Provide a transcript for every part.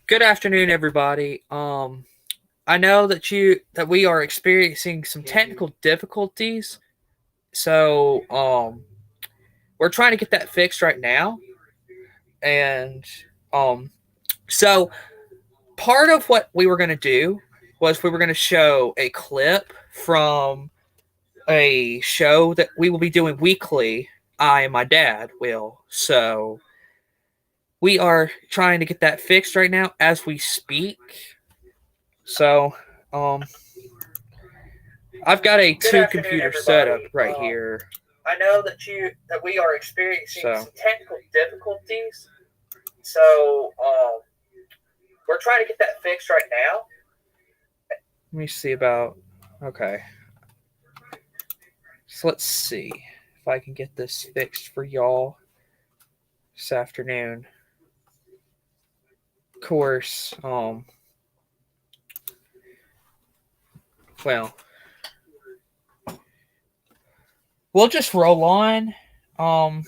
Good afternoon, everybody. I know that we are experiencing some technical difficulties, so we're trying to get that fixed right now. And um, so part of what we were going to do was we were going to show a clip from a show that we will be doing weekly. I and my dad will. So we are trying to get that fixed right now as we speak. So um, I've got a Good two afternoon, computer setup everybody. right here. I know that we are experiencing So some technical difficulties, so we're trying to get that fixed right now. let me see about. Okay. So let's see if I can get this fixed for y'all this afternoon. Of course, well, we'll just roll on. Um,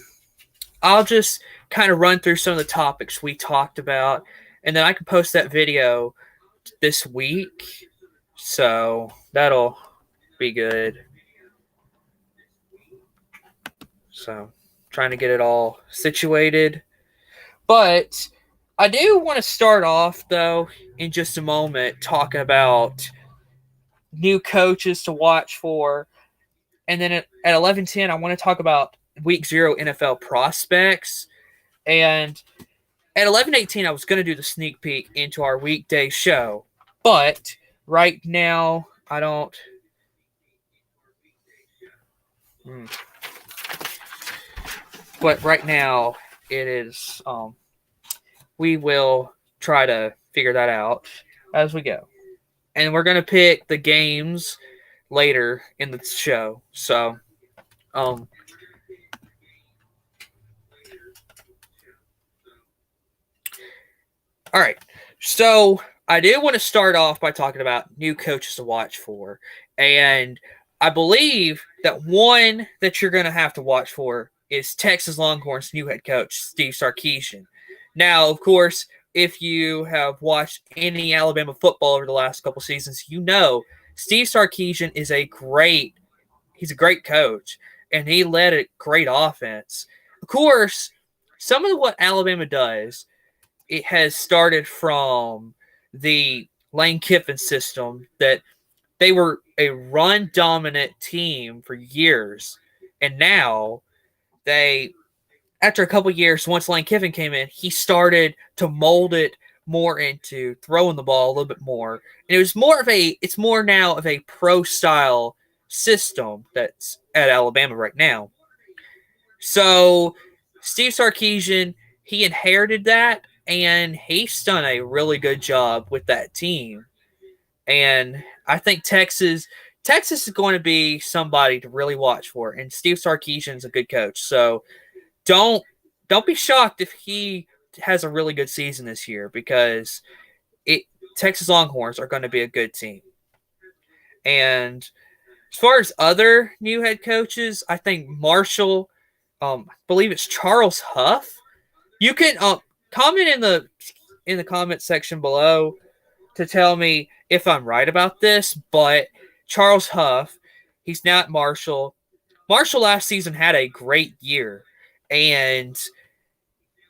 I'll just kind of run through some of the topics we talked about, and then I can post that video this week. So that'll be good. So trying to get it all situated. But I do want to start off, though, in just a moment, talking about new coaches to watch for. And then at 11:10, I want to talk about week 0 NFL prospects. And at 11:18, I was going to do the sneak peek into our weekday show. But right now, I don't. Hmm. But right now, it is. We will try to figure that out as we go. And we're going to pick the games later in the show. So, um, all right. So, I do want to start off by talking about new coaches to watch for. And I believe that one that you're going to have to watch for is Texas Longhorns' new head coach, Steve Sarkisian. Now, of course, if you have watched any Alabama football over the last couple seasons, you know Steve Sarkisian is he's a great coach, and he led a great offense. Of course, some of what Alabama does, it has started from the Lane Kiffin system that they were a run dominant team for years, and now they, after a couple years, once Lane Kiffin came in, he started to mold it more into throwing the ball a little bit more. And it's more now of a pro style system that's at Alabama right now. So Steve Sarkisian, he inherited that, and he's done a really good job with that team. And I think Texas is going to be somebody to really watch for. And Steve Sarkisian's a good coach. So don't don't be shocked if he has a really good season this year, because it Texas Longhorns are going to be a good team. And as far as other new head coaches, I think Marshall, I believe it's Charles Huff. You can comment in the comment section below to tell me if I'm right about this, but Charles Huff, he's now at Marshall. Marshall last season had a great year, and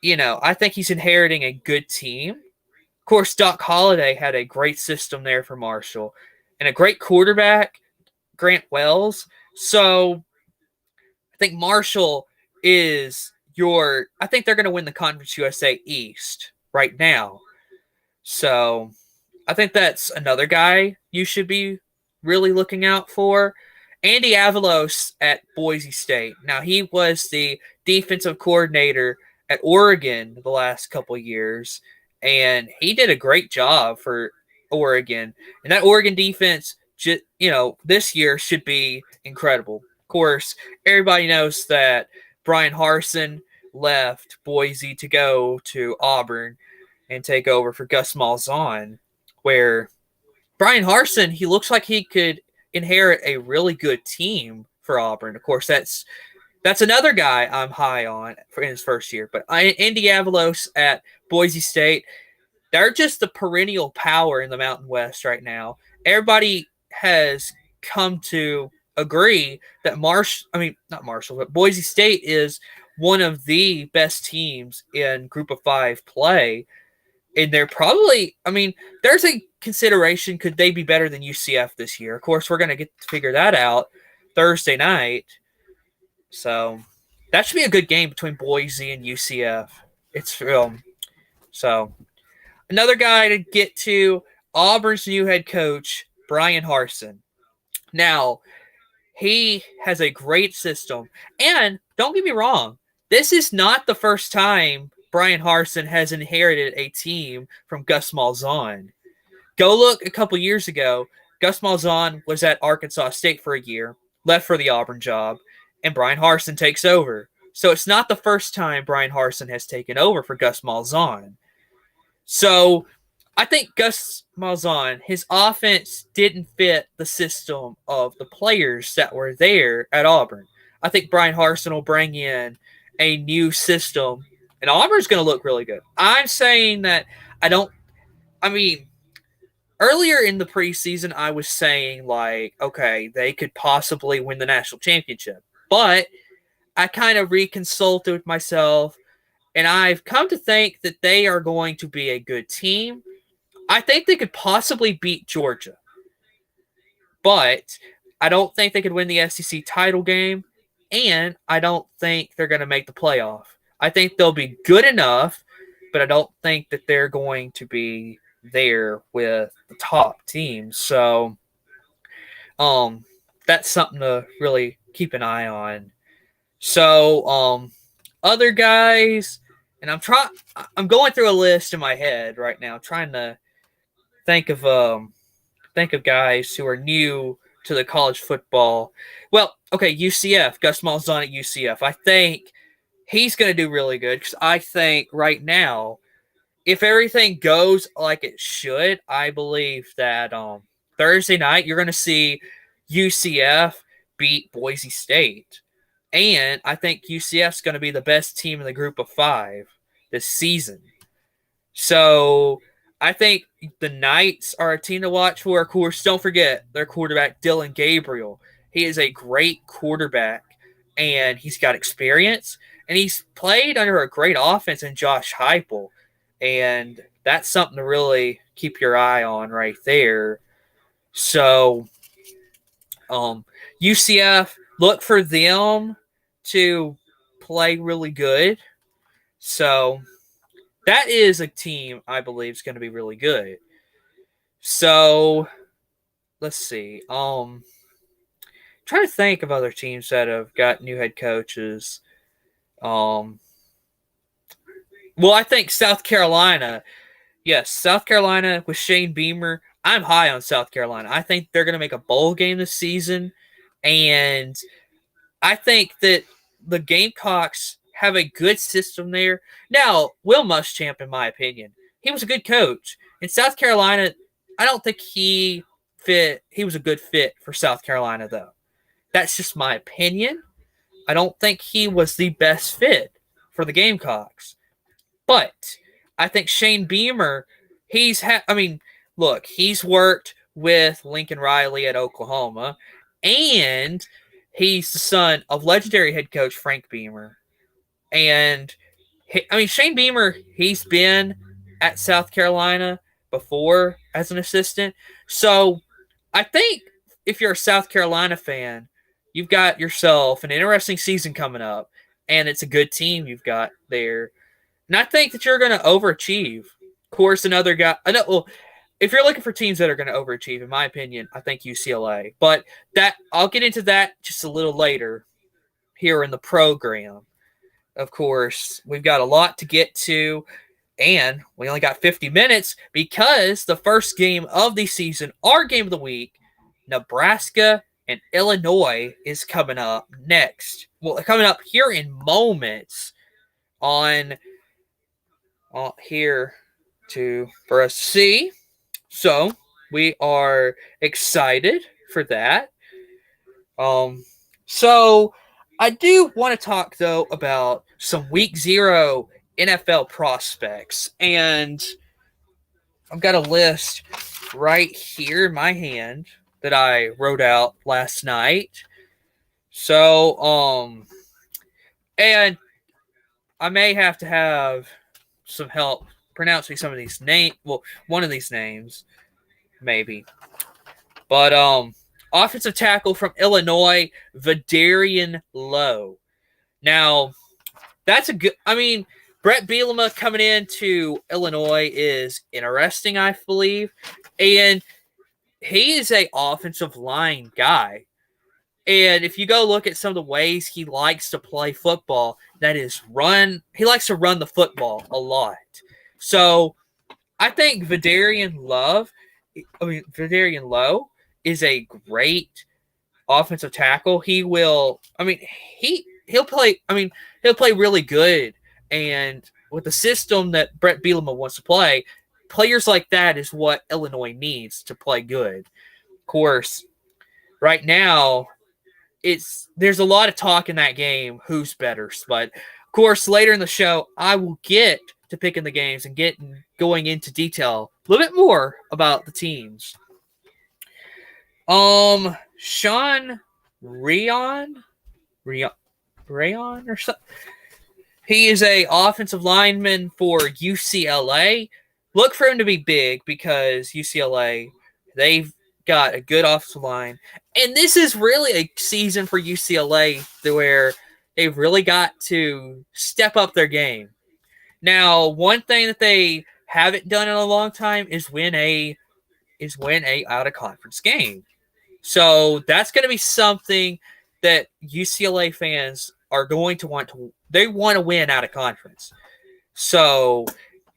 I think he's inheriting a good team. Of course, Doc Holliday had a great system there for Marshall and a great quarterback, Grant Wells. So I think Marshall is I think they're going to win the Conference USA East right now. So I think that's another guy you should be really looking out for. Andy Avalos at Boise State. Now, he was the defensive coordinator at Oregon the last couple years, and he did a great job for Oregon. And that Oregon defense, this year should be incredible. Of course, everybody knows that Brian Harsin left Boise to go to Auburn and take over for Gus Malzahn, where Brian Harsin, he looks like he could inherit a really good team for Auburn. Of course, that's another guy I'm high on in his first year. But Andy Avalos at Boise State, they're just the perennial power in the Mountain West right now. Everybody has come to agree that not Marshall, but Boise State is one of the best teams in Group of Five play. And they're probably, there's a consideration, could they be better than UCF this year? Of course, we're going to get to figure that out Thursday night. So that should be a good game between Boise and UCF. It's so another guy to get to, Auburn's new head coach, Brian Harsin. Now, he has a great system. And don't get me wrong, this is not the first time Brian Harsin has inherited a team from Gus Malzahn. Go look a couple years ago. Gus Malzahn was at Arkansas State for a year, left for the Auburn job, and Brian Harsin takes over. So it's not the first time Brian Harsin has taken over for Gus Malzahn. So I think Gus Malzahn, his offense didn't fit the system of the players that were there at Auburn. I think Brian Harsin will bring in a new system, and Auburn's going to look really good. I'm saying that earlier in the preseason, I was saying, okay, they could possibly win the national championship. But I kind of reconsulted with myself, and I've come to think that they are going to be a good team. I think they could possibly beat Georgia. But I don't think they could win the SEC title game, and I don't think they're going to make the playoff. I think they'll be good enough, but I don't think that they're going to be there with the top teams. So that's something to really keep an eye on. So other guys, and I'm going through a list in my head right now, trying to think of guys who are new to the college football. Well, okay, UCF, Gus Malzahn at UCF. I think he's going to do really good because I think right now, if everything goes like it should, I believe that Thursday night you're going to see UCF beat Boise State. And I think UCF's going to be the best team in the Group of Five this season. So I think the Knights are a team to watch for. Of course, don't forget their quarterback, Dylan Gabriel. He is a great quarterback, and he's got experience, and he's played under a great offense in Josh Heupel. And that's something to really keep your eye on right there. So UCF, look for them to play really good. So that is a team I believe is going to be really good. So let's see. Trying to think of other teams that have got new head coaches. Well, I think South Carolina. Yes, South Carolina with Shane Beamer. I'm high on South Carolina. I think they're going to make a bowl game this season. And I think that the Gamecocks have a good system there. Now, Will Muschamp, in my opinion, he was a good coach. In South Carolina, I don't think he was a good fit for South Carolina, though. That's just my opinion. I don't think he was the best fit for the Gamecocks. But I think Shane Beamer, he's worked with Lincoln Riley at Oklahoma, and he's the son of legendary head coach Frank Beamer. And Shane Beamer, he's been at South Carolina before as an assistant. So I think if you're a South Carolina fan, you've got yourself an interesting season coming up, and it's a good team you've got there. And I think that you're going to overachieve. Of course, another guy. If you're looking for teams that are going to overachieve, in my opinion, I think UCLA. But I'll get into that just a little later here in the program. Of course, we've got a lot to get to, and we only got 50 minutes because the first game of the season, our game of the week, Nebraska and Illinois, is coming up next. Well, coming up here in moments on here for us to see. So we are excited for that. So I do want to talk, though, about some Week 0 NFL prospects. And I've got a list right here in my hand that I wrote out last night. So, and I may have to have some help pronouncing some of these names. Well, one of these names, maybe. But offensive tackle from Illinois, Vidarian Lowe. Now, that's a good. I mean, Brett Bielema coming into Illinois is interesting, I believe, and he is a offensive line guy. And if you go look at some of the ways he likes to play football, that is run. He likes to run the football a lot. So I think Vidarian Lowe is a great offensive tackle. He'll play. He'll play really good. And with the system that Brett Bielema wants to play, players like that is what Illinois needs to play good. Of course, right now, there's a lot of talk in that game, who's better. But, of course, later in the show, I will get to picking the games and going into detail a little bit more about the teams. Sean Rayon or something. He is a offensive lineman for UCLA. Look for him to be big because UCLA, they've got a good offensive line. And this is really a season for UCLA where they've really got to step up their game. Now, one thing that they haven't done in a long time is win a out of conference game. So that's going to be something that UCLA fans are going to want to. They want to win out of conference. So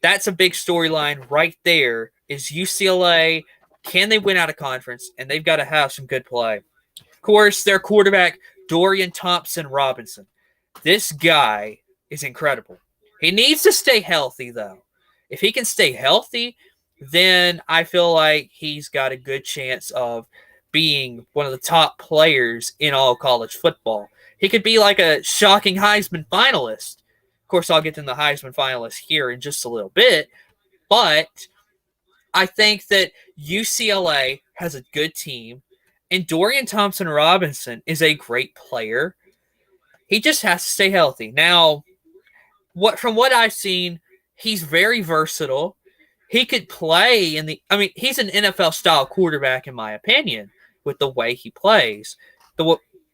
that's a big storyline right there. Is UCLA, can they win out of conference? And they've got to have some good play. Of course, their quarterback, Dorian Thompson-Robinson. This guy is incredible. He needs to stay healthy, though. If he can stay healthy, then I feel like he's got a good chance of being one of the top players in all college football. He could be like a shocking Heisman finalist. Of course, I'll get to the Heisman finalist here in just a little bit. But I think that UCLA has a good team, and Dorian Thompson-Robinson is a great player. He just has to stay healthy. Now, from what I've seen, he's very versatile. He could play he's an NFL-style quarterback, in my opinion, with the way he plays.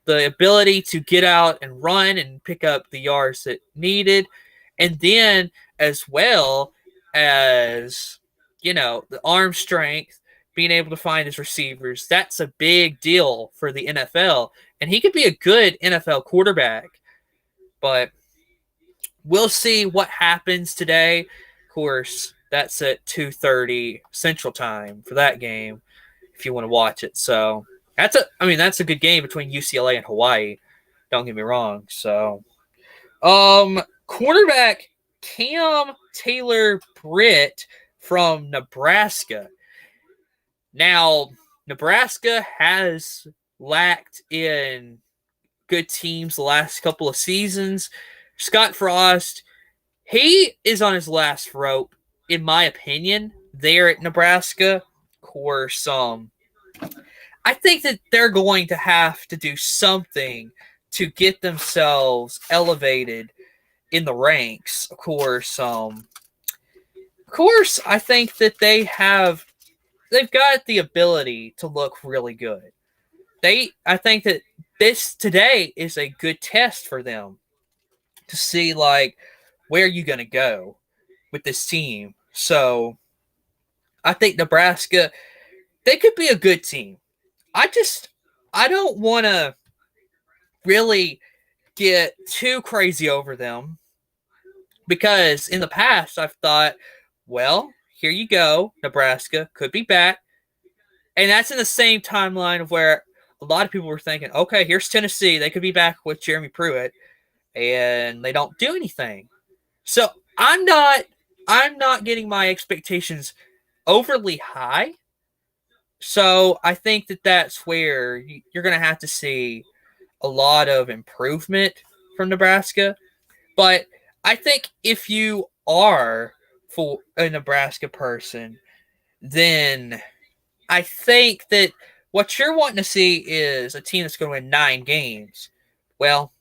The ability to get out and run and pick up the yards that needed. And then, as well as, the arm strength, being able to find his receivers, that's a big deal for the NFL. And he could be a good NFL quarterback. But we'll see what happens today. Of course, that's at 2:30 Central Time for that game, if you want to watch it. So that's a good game between UCLA and Hawaii. Don't get me wrong. So, quarterback Cam Taylor-Britt from Nebraska. Now, Nebraska has lacked in good teams the last couple of seasons. Scott Frost, he is on his last rope, in my opinion, there at Nebraska. Of course, I think that they're going to have to do something to get themselves elevated in the ranks. Of course, I think that they've got the ability to look really good. I think that this today is a good test for them to see where you're going to go with this team. So I think Nebraska, they could be a good team. I don't want to really get too crazy over them because in the past I've thought, well, here you go, Nebraska could be back. And that's in the same timeline of where a lot of people were thinking, okay, here's Tennessee. They could be back with Jeremy Pruitt, and they don't do anything. So I'm not getting my expectations overly high. So I think that that's where you're going to have to see a lot of improvement from Nebraska. But I think if you are for a Nebraska person, then I think that what you're wanting to see is a team that's going to win 9 games. Well,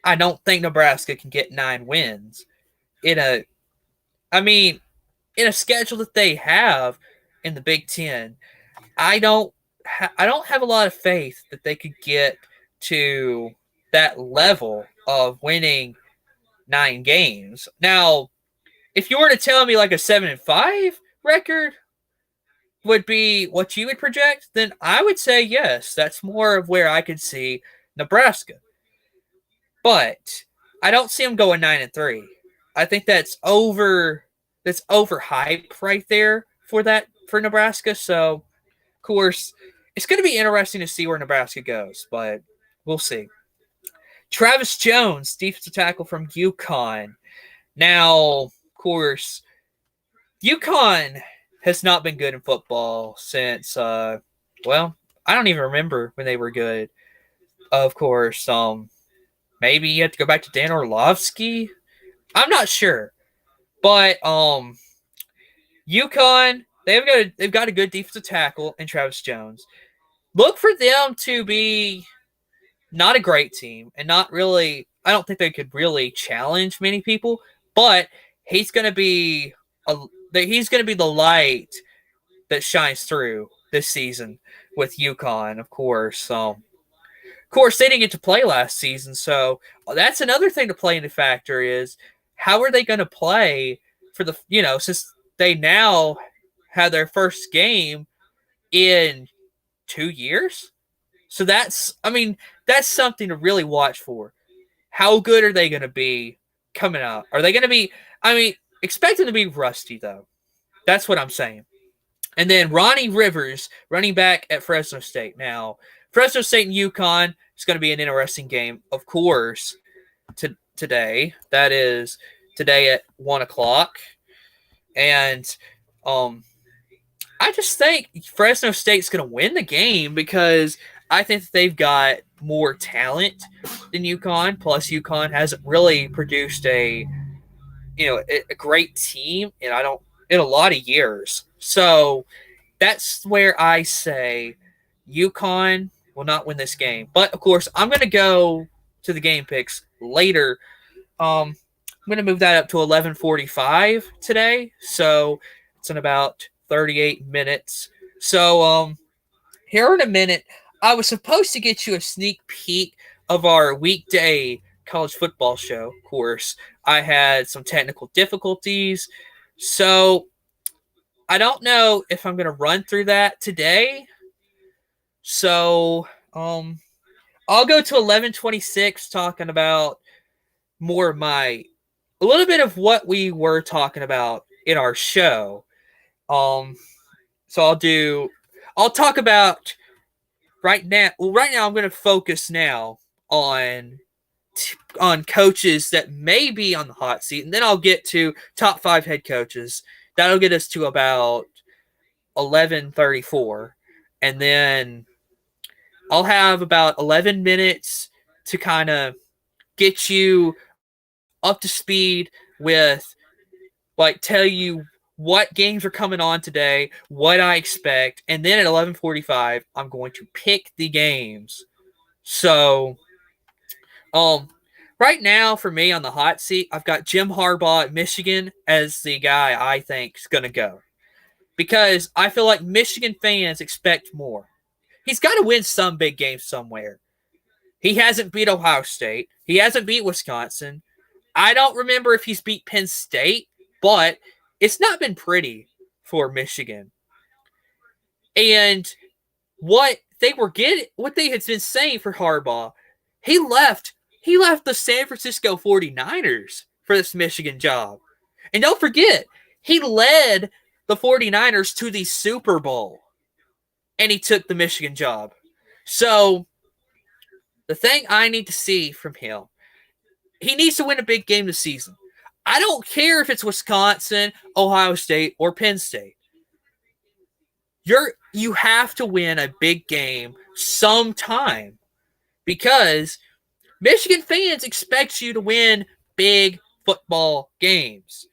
I don't think Nebraska can get 9 wins in a in a schedule that they have in the Big 10. I don't have a lot of faith that they could get to that level of winning 9 games. Now, if you were to tell me like a 7-5 record would be what you would project, then I would say yes. That's more of where I could see Nebraska. But I don't see them going 9-3. I think that's overhyped right there for Nebraska. So, of course, it's going to be interesting to see where Nebraska goes, but we'll see. Travis Jones, defensive tackle from Uconn. Now, of course, Uconn has not been good in football since, I don't even remember when they were good. Of course, maybe you have to go back to Dan Orlovsky. I'm not sure, but Uconn, they've got a good defensive tackle in Travis Jones. Look for them to be not a great team and not really. I don't think they could really challenge many people, but he's going to be the light that shines through this season with Uconn, of course. Of course, they didn't get to play last season, so that's another thing to play into factor is how are they going to play for the since they now have their first game in 2 years. So that's something to really watch for. How good are they going to be coming out? Are they going to be? Expect them to be rusty though. That's what I'm saying. And then Ronnie Rivers, running back at Fresno State. Now, Fresno State and Uconn is going to be an interesting game, of course. Today, that is today at 1:00, and I just think Fresno State's going to win the game because I think that they've got more talent than Uconn. Plus, Uconn hasn't really produced a great team in a lot of years. So that's where I say Uconn will not win this game. But of course, I'm going to go to the game picks later. I'm going to move that up to 11:45 today. So it's in about 38 minutes. So here in a minute, I was supposed to get you a sneak peek of our weekday college football show. Of course, I had some technical difficulties. So I don't know if I'm going to run through that today. So I'll go to 11:26 talking about more of a little bit of what we were talking about in our show. So I'll talk about right now. Well, right now I'm going to focus now on coaches that may be on the hot seat, and then I'll get to top 5 head coaches. That'll get us to about 11:34, and then I'll have about 11 minutes to kind of get you up to speed with, tell you what games are coming on today, what I expect, and then at 11:45, I'm going to pick the games. So, right now for me on the hot seat, I've got Jim Harbaugh at Michigan as the guy I think is going to go. Because I feel like Michigan fans expect more. He's got to win some big games somewhere. He hasn't beat Ohio State. He hasn't beat Wisconsin. I don't remember if he's beat Penn State, but it's not been pretty for Michigan. And what they had been saying for Harbaugh, he left the San Francisco 49ers for this Michigan job. And don't forget, he led the 49ers to the Super Bowl. And he took the Michigan job. So, the thing I need to see from him, he needs to win a big game this season. I don't care if it's Wisconsin, Ohio State, or Penn State. You have to win a big game sometime because Michigan fans expect you to win big football games.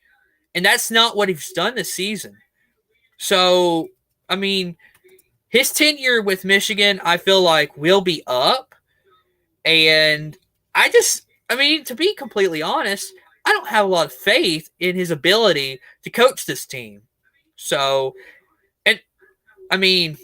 And that's not what he's done this season. So, I mean, his tenure with Michigan, I feel like, will be up. And I mean, to be completely honest, I don't have a lot of faith in his ability to coach this team. So, and I mean,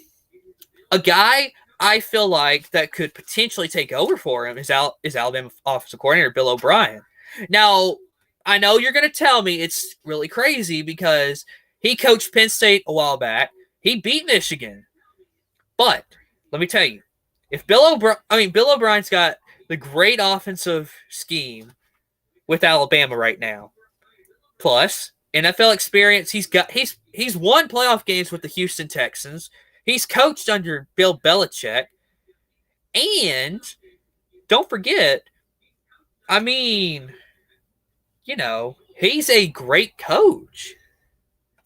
a guy I feel like that could potentially take over for him is Alabama offensive coordinator Bill O'Brien. Now, I know you're going to tell me it's really crazy because he coached Penn State a while back. He beat Michigan. But let me tell you, if Bill O'Brien's got the great offensive scheme with Alabama right now, plus NFL experience. He's won playoff games with the Houston Texans. He's coached under Bill Belichick, and don't forget, I mean, he's a great coach.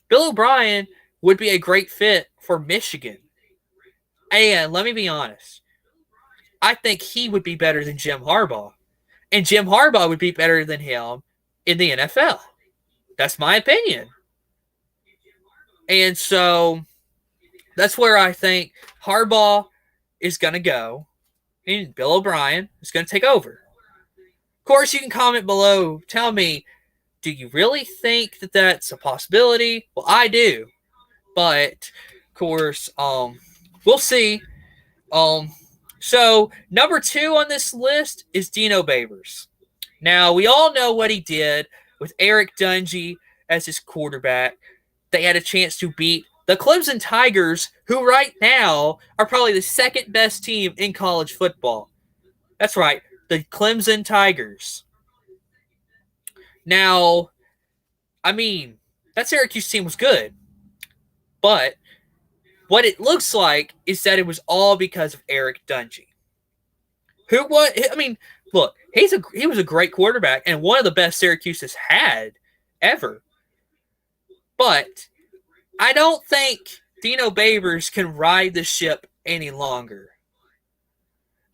Bill O'Brien would be a great fit for Michigan. And let me be honest, I think he would be better than Jim Harbaugh. And Jim Harbaugh would be better than him in the NFL. That's my opinion. And so that's where I think Harbaugh is going to go, and Bill O'Brien is going to take over. Of course, you can comment below. Tell me, do you really think that that's a possibility? Well, I do. But, of course, we'll see. So, number 2 on this list is Dino Babers. Now, we all know what he did with Eric Dungey as his quarterback. They had a chance to beat the Clemson Tigers, who right now are probably the second best team in college football. That's right, the Clemson Tigers. Now, I mean, that Syracuse team was good, but what it looks like is that it was all because of Eric Dungey. Look, he was a great quarterback and one of the best Syracuse has had ever. But I don't think Dino Babers can ride the ship any longer.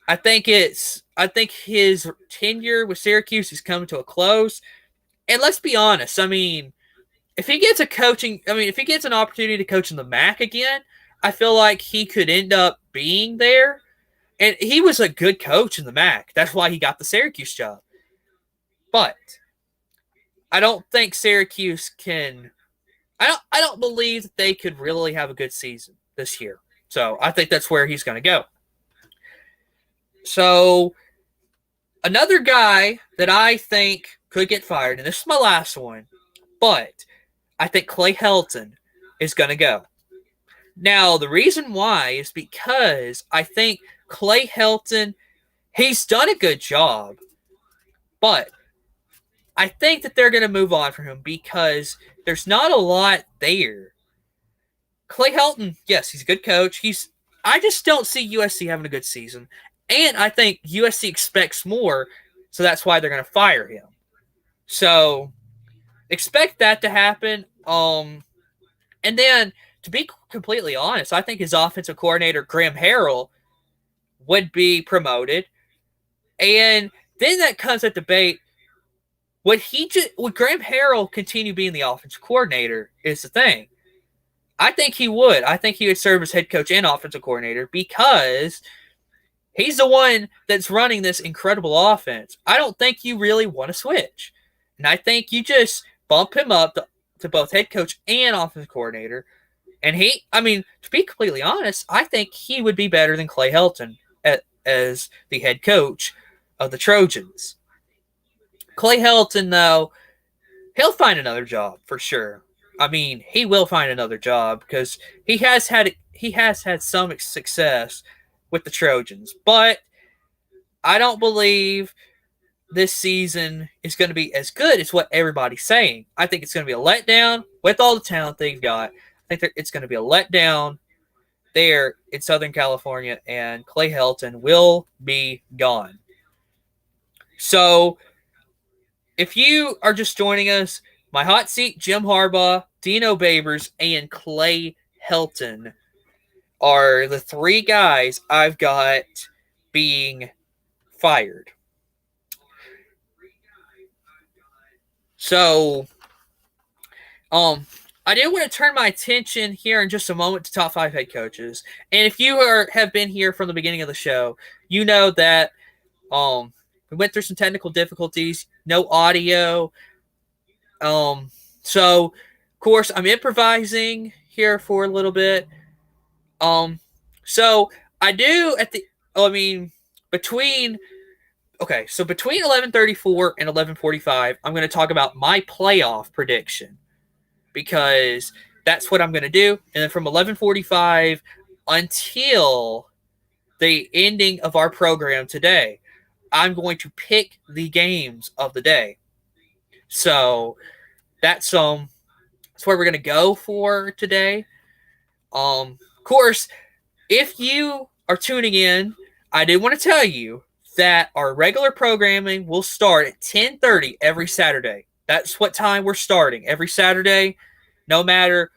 I think his tenure with Syracuse is coming to a close. And let's be honest, I mean, if he gets an opportunity to coach in the MAC again, I feel like he could end up being there. And he was a good coach in the MAC. That's why he got the Syracuse job. But I don't think Syracuse can. I don't believe that they could really have a good season this year. So I think that's where he's going to go. So another guy that I think could get fired, and this is my last one, but I think Clay Helton is going to go. Now, the reason why is because I think Clay Helton, he's done a good job, but I think that they're going to move on from him because there's not a lot there. Clay Helton, yes, he's a good coach. I just don't see USC having a good season. And I think USC expects more, so that's why they're going to fire him. So expect that to happen. And then, to be completely honest, I think his offensive coordinator, Graham Harrell, would be promoted. And then that comes at debate. Would Graham Harrell continue being the offensive coordinator is the thing. I think he would. I think he would serve as head coach and offensive coordinator because he's the one that's running this incredible offense. I don't think you really want to switch. And I think you just bump him up to both head coach and offensive coordinator. And to be completely honest, I think he would be better than Clay Helton as the head coach of the Trojans. Clay Helton, though, he'll find another job for sure. I mean, he will find another job because he has had some success with the Trojans. But I don't believe this season is going to be as good as what everybody's saying. I think it's going to be a letdown with all the talent they've got. I think it's going to be a letdown there in Southern California, and Clay Helton will be gone. So, if you are just joining us, my hot seat, Jim Harbaugh, Dino Babers, and Clay Helton are the 3 guys I've got being fired. So, I do want to turn my attention here in just a moment to top 5 head coaches. And if you have been here from the beginning of the show, you know that we went through some technical difficulties, no audio. So, of course, I'm improvising here for a little bit. So I do between 11:34 and 11:45, I'm going to talk about my playoff prediction because that's what I'm going to do. And then from 11:45 until the ending of our program today, I'm going to pick the games of the day. So that's where we're going to go for today. Of course, if you are tuning in, I did want to tell you that our regular programming will start at 10:30 every Saturday. That's what time we're starting every Saturday, no matter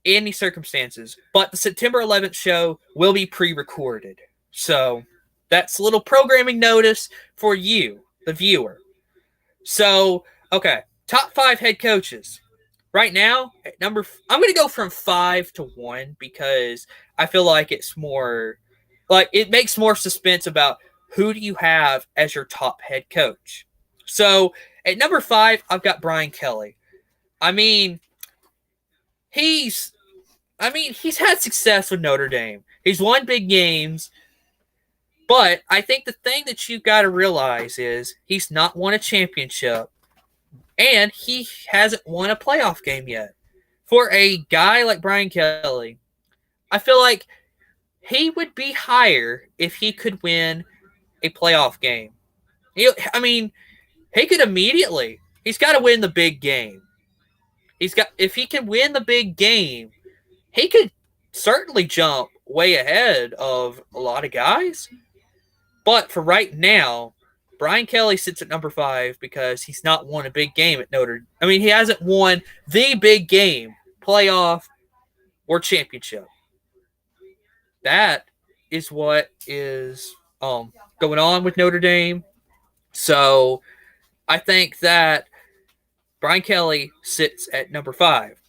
any circumstances. But the September 11th show will be pre-recorded. So that's a little programming notice for you, the viewer. So, okay, top 5 head coaches. Right now, at I'm going to go from 5 to 1 because I feel like it's more, it makes more suspense about who do you have as your top head coach. So at number 5, I've got Brian Kelly. He's had success with Notre Dame. He's won big games. But I think the thing that you've got to realize is he's not won a championship. And he hasn't won a playoff game yet. For a guy like Brian Kelly, I feel like he would be higher if he could win a playoff game. He could immediately. He's got to win the big game. If he can win the big game, he could certainly jump way ahead of a lot of guys. But for right now, Brian Kelly sits at number 5 because he's not won a big game at Notre. He hasn't won the big game, playoff, or championship. That is what is going on with Notre Dame. So I think that Brian Kelly sits at number 5.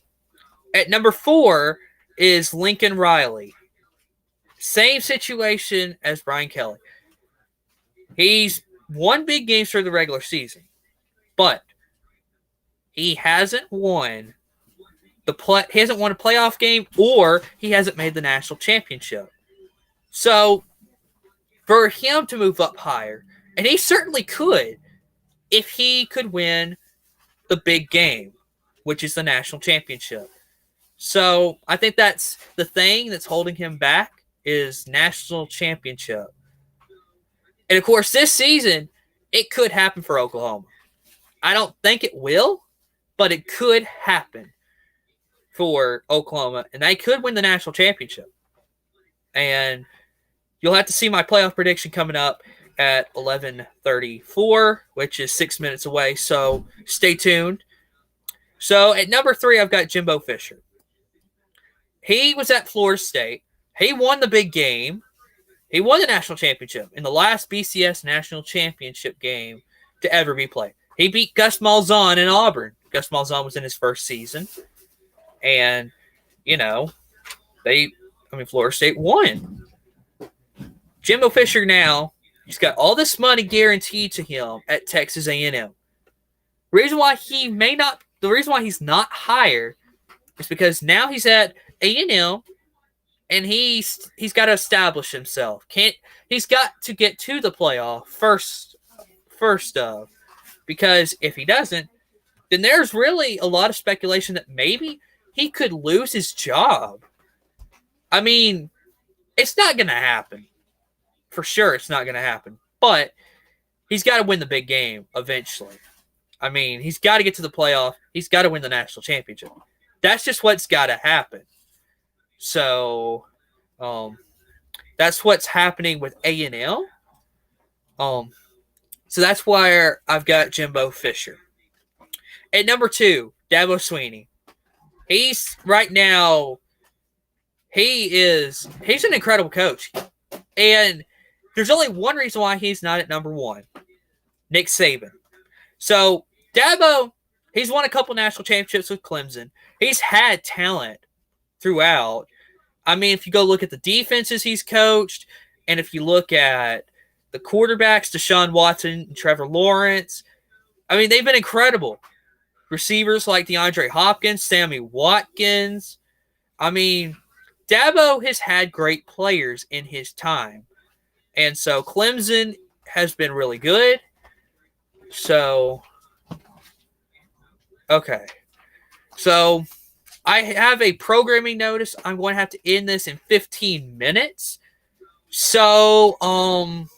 At number 4 is Lincoln Riley. Same situation as Brian Kelly. He's won big games for the regular season, but he hasn't won a playoff game, or he hasn't made the national championship. So for him to move up higher, and he certainly could if he could win the big game, which is the national championship. So I think that's the thing that's holding him back is national championship. And, of course, this season, it could happen for Oklahoma. I don't think it will, but it could happen for Oklahoma, and they could win the national championship. And you'll have to see my playoff prediction coming up at 11:34, which is 6 minutes away, so stay tuned. So at number 3, I've got Jimbo Fisher. He was at Florida State. He won the big game. He won the national championship in the last BCS national championship game to ever be played. He beat Gus Malzahn in Auburn. Gus Malzahn was in his first season. And, Florida State won. Jimbo Fisher now, he's got all this money guaranteed to him at Texas A&M. The reason why he's not higher is because now he's at A&M, and he's got to establish himself. He's got to get to the playoff first because if he doesn't, then there's really a lot of speculation that maybe he could lose his job. It's not going to happen. For sure, it's not going to happen. But he's got to win the big game eventually. He's got to get to the playoff. He's got to win the national championship. That's just what's got to happen. So, that's what's happening with A&M. So that's why I've got Jimbo Fisher. At number 2, Dabo Swinney. He's an incredible coach. And there's only one reason why he's not at number 1. Nick Saban. So, Dabo, He's won a couple national championships with Clemson. He's had talent throughout. I mean, if you go look at the defenses he's coached, and if you look at the quarterbacks, Deshaun Watson and Trevor Lawrence, I mean, they've been incredible. Receivers like DeAndre Hopkins, Sammy Watkins. I mean, Dabo has had great players in his time. And so Clemson has been really good. So, okay. So, I have a programming notice. I'm going to have to end this in 15 minutes. So, I'm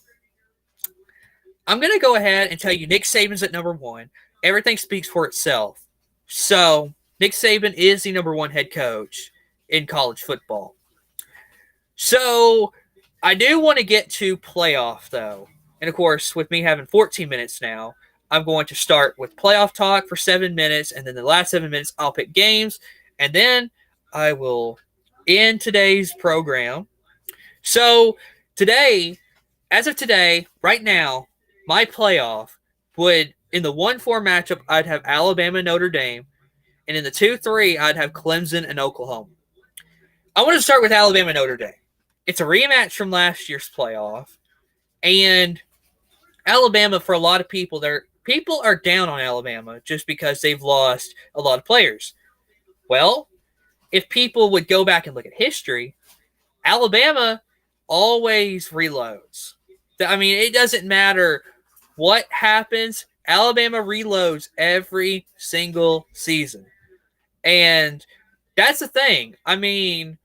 going to go ahead and tell you Nick Saban's at number 1. Everything speaks for itself. So, Nick Saban is the number 1 head coach in college football. So, I do want to get to playoff, though. And, of course, with me having 14 minutes now, I'm going to start with playoff talk for 7 minutes, and then the last 7 minutes, I'll pick games, and then I will end today's program. So, today, as of today, right now, my playoff would, in the 1-4 matchup, I'd have Alabama and Notre Dame, and in the 2-3, I'd have Clemson and Oklahoma. I want to start with Alabama and Notre Dame. It's a rematch from last year's playoff, and Alabama, for a lot of people, people are down on Alabama just because they've lost a lot of players. Well, if people would go back and look at history, Alabama always reloads. I mean, it doesn't matter what happens, Alabama reloads every single season. And that's the thing. I mean,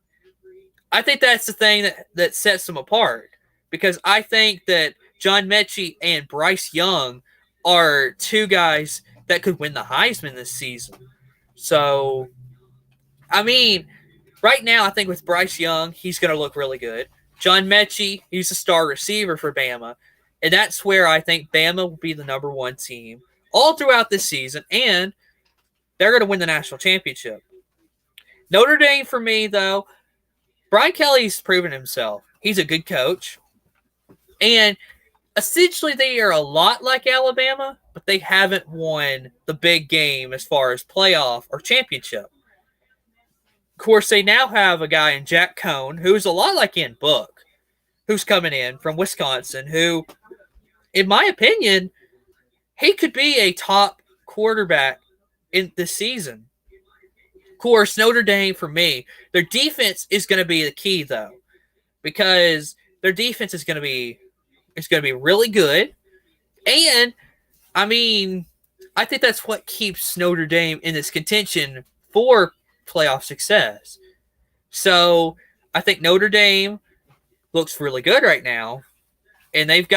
I think that's the thing that sets them apart. Because I think that John Mechie and Bryce Young are 2 guys that could win the Heisman this season. So, I mean, right now, I think with Bryce Young, he's going to look really good. John Mechie, he's a star receiver for Bama. And that's where I think Bama will be the number 1 team all throughout this season. And they're going to win the national championship. Notre Dame, for me, though, Brian Kelly's proven himself. He's a good coach. And essentially, they are a lot like Alabama, but they haven't won the big game as far as playoff or championship. Of course, they now have a guy in Jack Cohn, who's a lot like Ian Book, who's coming in from Wisconsin, who, in my opinion, he could be a top quarterback in this season. Of course, Notre Dame, for me, their defense is going to be the key, though, because their defense is going to be really good. And, I mean, I think that's what keeps Notre Dame in this contention for playoff success. So, I think Notre Dame looks really good right now. And I think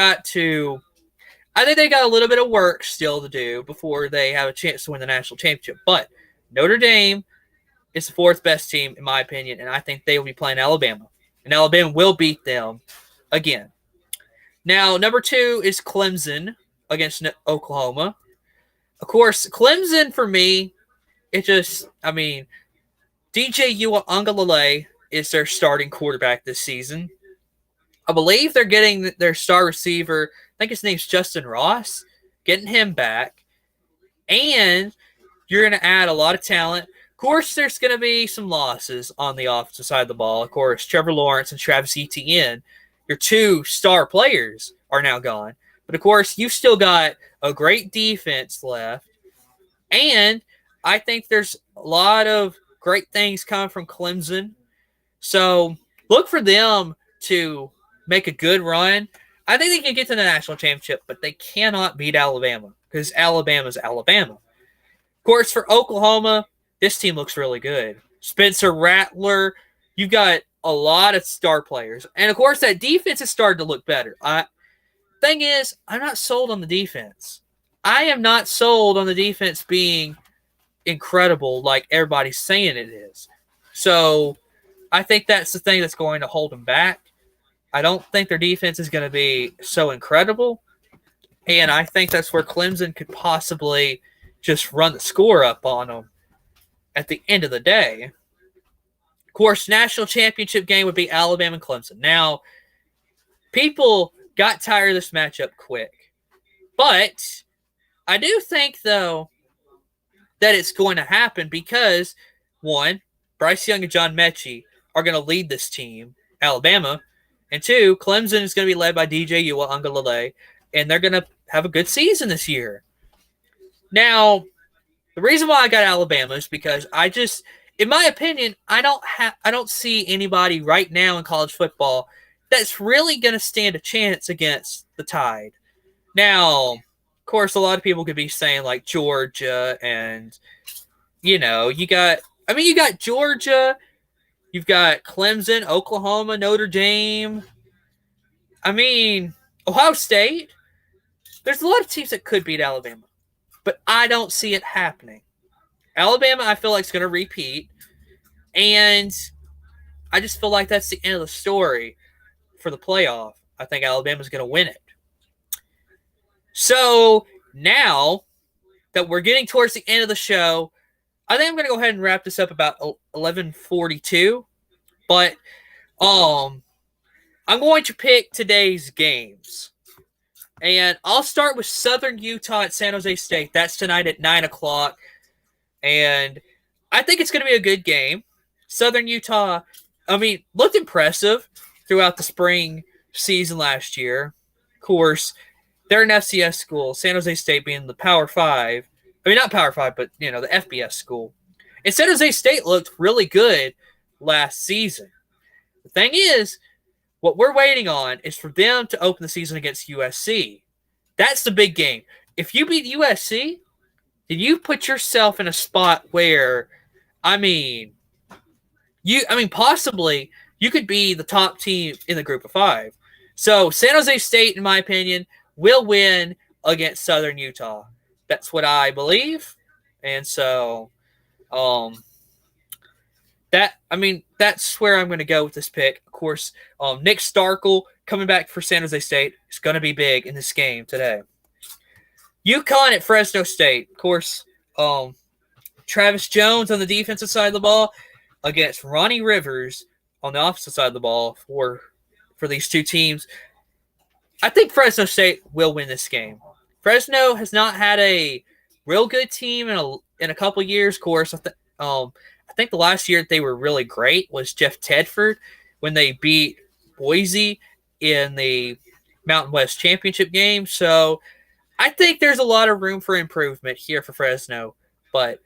they got a little bit of work still to do before they have a chance to win the national championship. But Notre Dame is the 4th best team, in my opinion, and I think they will be playing Alabama. And Alabama will beat them again. Now, number 2 is Clemson against Oklahoma. Of course, Clemson, for me, DJ Uiagalelei is their starting quarterback this season. I believe they're getting their star receiver, I think his name's Justin Ross, getting him back. And you're going to add a lot of talent. Of course, there's going to be some losses on the offensive side of the ball. Of course, Trevor Lawrence and Travis Etienne, your 2 star players, are now gone. But, of course, you've still got a great defense left. And I think there's a lot of great things coming from Clemson. So, look for them to make a good run. I think they can get to the national championship, but they cannot beat Alabama because Alabama's Alabama. Of course, for Oklahoma, this team looks really good. Spencer Rattler, you've got a lot of star players. And, of course, that defense has started to look better. Thing is, I'm not sold on the defense. I am not sold on the defense being incredible like everybody's saying it is. So, I think that's the thing that's going to hold them back. I don't think their defense is going to be so incredible. And I think that's where Clemson could possibly just run the score up on them at the end of the day. Of course, national championship game would be Alabama and Clemson. Now, people got tired of this matchup quick. But I do think, though, that it's going to happen because, one, Bryce Young and John Mechie are going to lead this team, Alabama, and two, Clemson is going to be led by DJ Ucla, and they're going to have a good season this year. Now, the reason why I got Alabama is because in my opinion, I don't see anybody right now in college football that's really going to stand a chance against the Tide. Now, of course, a lot of people could be saying like Georgia, and you got Georgia, you've got Clemson, Oklahoma, Notre Dame. Ohio State. There's a lot of teams that could beat Alabama, but I don't see it happening. Alabama, I feel like, is going to repeat, and I just feel like that's the end of the story for the playoff. I think Alabama's going to win it. So now that we're getting towards the end of the show, I think I'm going to go ahead and wrap this up about 11:42. But I'm going to pick today's games. And I'll start with Southern Utah at San Jose State. That's tonight at 9 o'clock. And I think it's going to be a good game. Southern Utah, looked impressive throughout the spring season last year. Of course, they're an FCS school, San Jose State being the Power 5. Not Power 5, but, the FBS school. And San Jose State looked really good last season. The thing is, what we're waiting on is for them to open the season against USC. That's the big game. If you beat USC, then you put yourself in a spot where, possibly you could be the top team in the group of 5. So San Jose State, in my opinion, will win against Southern Utah. That's what I believe. And so that's where I'm going to go with this pick. Of course, Nick Starkel coming back for San Jose State is going to be big in this game today. Uconn at Fresno State. Of course, Travis Jones on the defensive side of the ball against Ronnie Rivers on the offensive side of the ball for these two teams. I think Fresno State will win this game. Fresno has not had a real good team in a couple years. Of course, I think the last year that they were really great was Jeff Tedford when they beat Boise in the Mountain West Championship game. So I think there's a lot of room for improvement here for Fresno, but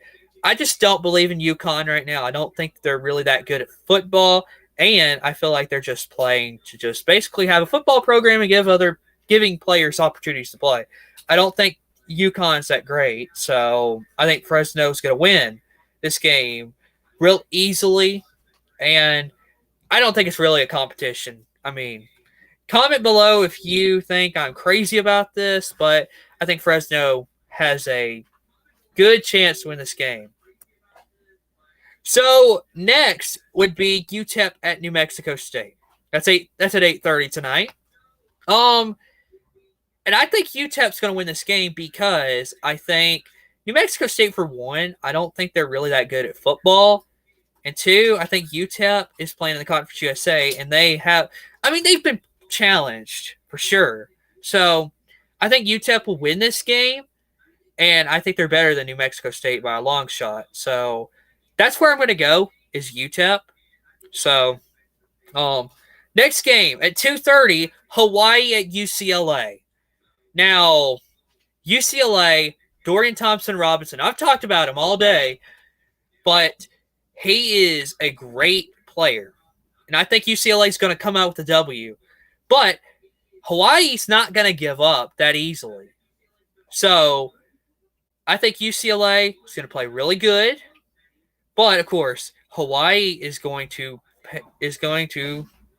I just don't believe in UConn right now. I don't think they're really that good at football, and I feel like they're just playing to just basically have a football program and giving players opportunities to play. I don't think UConn's that great, so I think Fresno's going to win this game real easily, and I don't think it's really a competition. Comment below if you think I'm crazy about this, but I think Fresno has a good chance to win this game. So next would be Utep at New Mexico State. That's at 8:30 tonight. And I think UTEP's going to win this game because I think New Mexico State, for one, I don't think they're really that good at football. And two, I think UTEP is playing in the Conference USA, and they've been challenged for sure. So I think UTEP will win this game, and I think they're better than New Mexico State by a long shot. So that's where I'm going to go is UTEP. So next game at 2:30, Hawaii at UCLA. Now, UCLA, Dorian Thompson-Robinson, I've talked about him all day, but he is a great player. And I think UCLA is going to come out with a W. But Hawaii's not going to give up that easily. So I think UCLA is going to play really good. But, of course, Hawaii is going to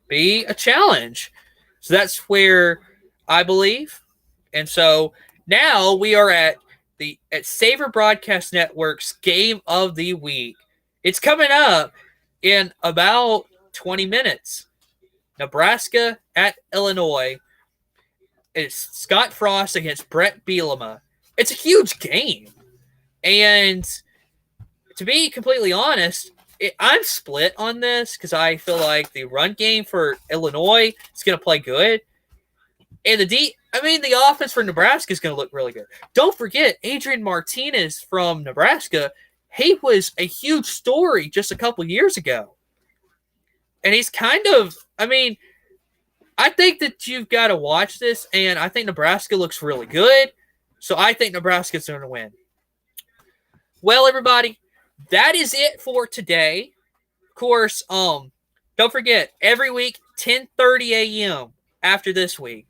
be a challenge. So that's where I believe. And so now we are at Saver Broadcast Network's Game of the Week. It's coming up in about 20 minutes. Nebraska at Illinois. It's Scott Frost against Brett Bielema. It's a huge game. And to be completely honest, I'm split on this because I feel like the run game for Illinois is going to play good. And the offense for Nebraska is going to look really good. Don't forget, Adrian Martinez from Nebraska, he was a huge story just a couple years ago. And he's I think that you've got to watch this, and I think Nebraska looks really good. So I think Nebraska's going to win. Well, everybody, that is it for today. Of course, don't forget, every week, 10:30 a.m. after this week.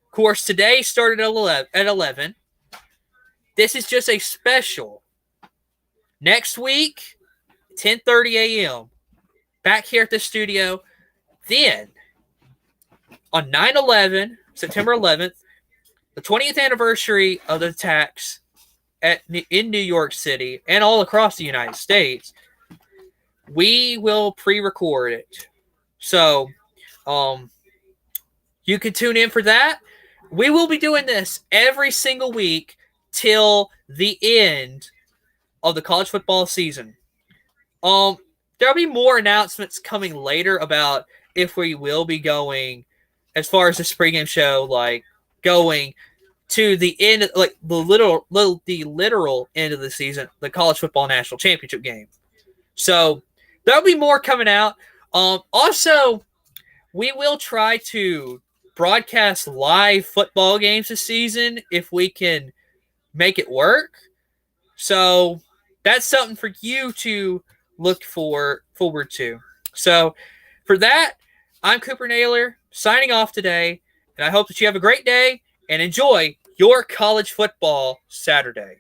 Of course, today started at 11. This is just a special. Next week, 10:30 a.m. back here at the studio. Then, on 9/11, September 11th, the 20th anniversary of the attacks in New York City and all across the United States, we will pre-record it. So, you can tune in for that. We will be doing this every single week till the end of the college football season. There'll be more announcements coming later about if we will be going as far as the pregame show, like going to the end, like the literal end of the season, the college football national championship game. So there'll be more coming out. Also, we will try to broadcast live football games this season if we can make it work. So that's something for you to look forward to. So for that, I'm Cooper Naylor signing off today, and I hope that you have a great day and enjoy your college football Saturday.